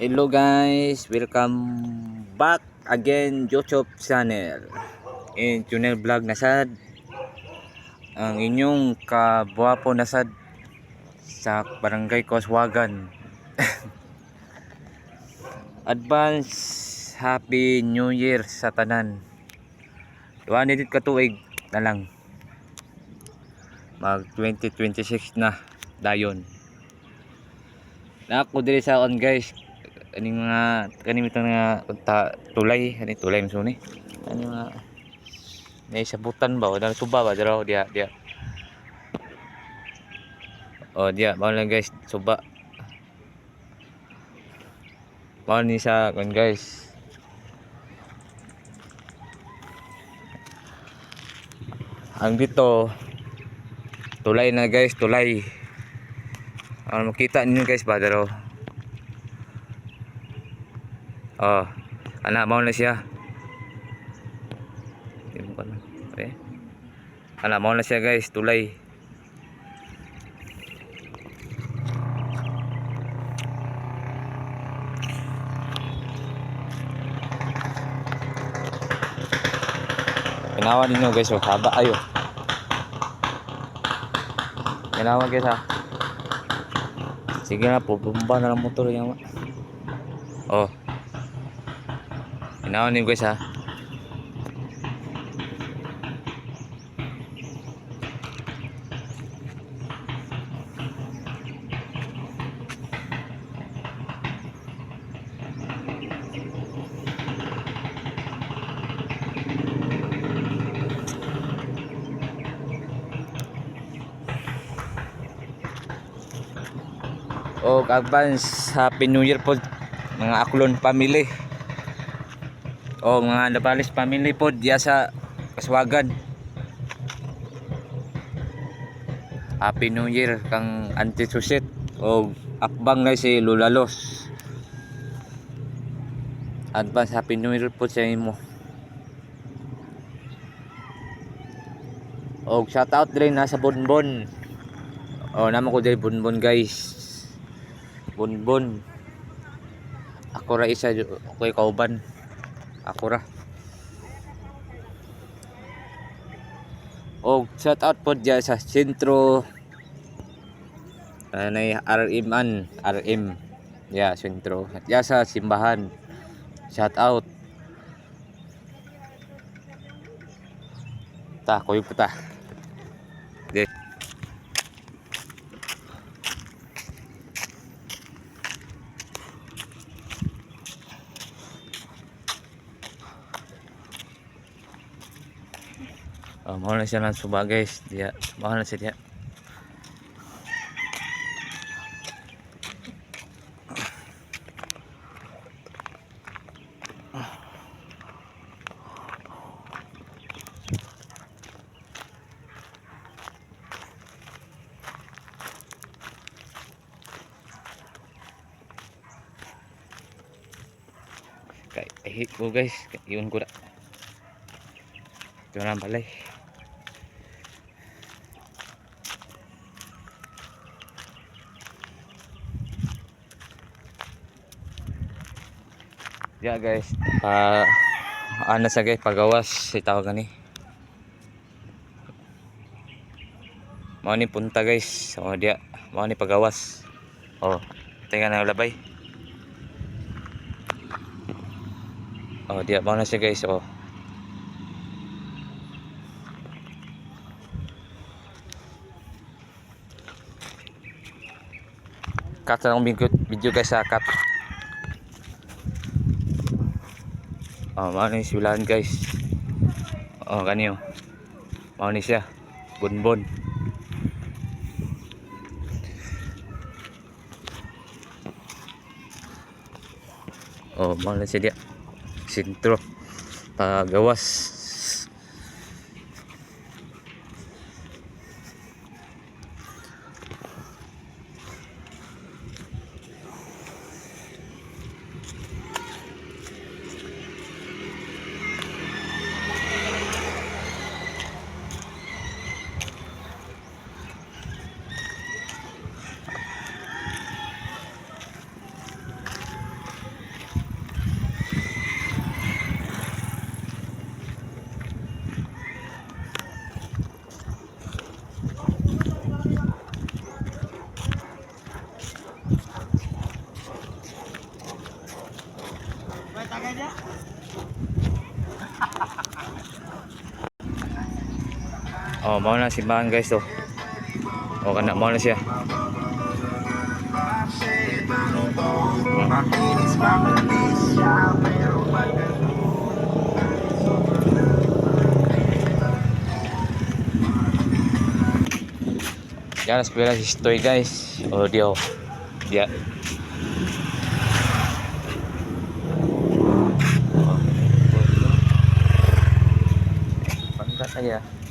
Hello guys, welcome back again YouTube channel. In channel vlog na sad ang inyong kabuapo na sad sa barangay Koswagan. Advance Happy New Year sa tanan. Duha ni dit katuig na lang. Mag 2026 na dayon. Na ako diri sa on guys. Ani mga kanimitan nga tulay, ani tulay mo ni. Ani mga naisabutan ba o na suba ba dira dia. Oh dia mao lang guys, suba. Mao ni sa kon guys. Ang dito tulay na guys, tulay. Ano makita ninyo guys ba daro? Oh, ana mao na siya. Okay. Ana mao na siya guys, tulay. Ginawa ninyo guys, oh, haba ayo. Ginawa guys ha. Sige na po, bumba na lang motor yan. Oh. Ginawa ninyo guys ha. O advance Happy New Year po mga Aklon family. O mga Nabalis family po diya sa Koswagan. Happy New Year kang Auntie Susit o akbang na si Lulalos. Advance Happy New Year po sa imo. O shout out din nasa Bonbon. O naman ko diri Bonbon guys. Bonbon. Ako ra isa ko'y kauban. Ako ra. O shout out po dyan sa sentro. Nay RM. Yeah, sentro. At ya sa simbahan. Shout out. Ta, koy puta. Okay. Mahal na siya ng suba guys. Dia, mahal na siya dia. Kahit ko guys, iwan ko na. Ito lang balay. Yeah guys, ano sa guys, pagawas itawag ni. Mao ni punta guys. Oh dia, mao ni pagawas. Oh, tingnan na labay. Oh dia, mao na siya guys. Oh. Cut lang video guys sa cut. Oh, mao ni silan guys. Oh, kaniyo. Mao ni siya. Bonbon. Oh, mao na siya dia. Sentro. Pagawas. Oh, mau na simbahan guys to. O kana mau na siya. Yan, eskwela si Stoy guys. Oh, dia. Dia. Pangkat aja.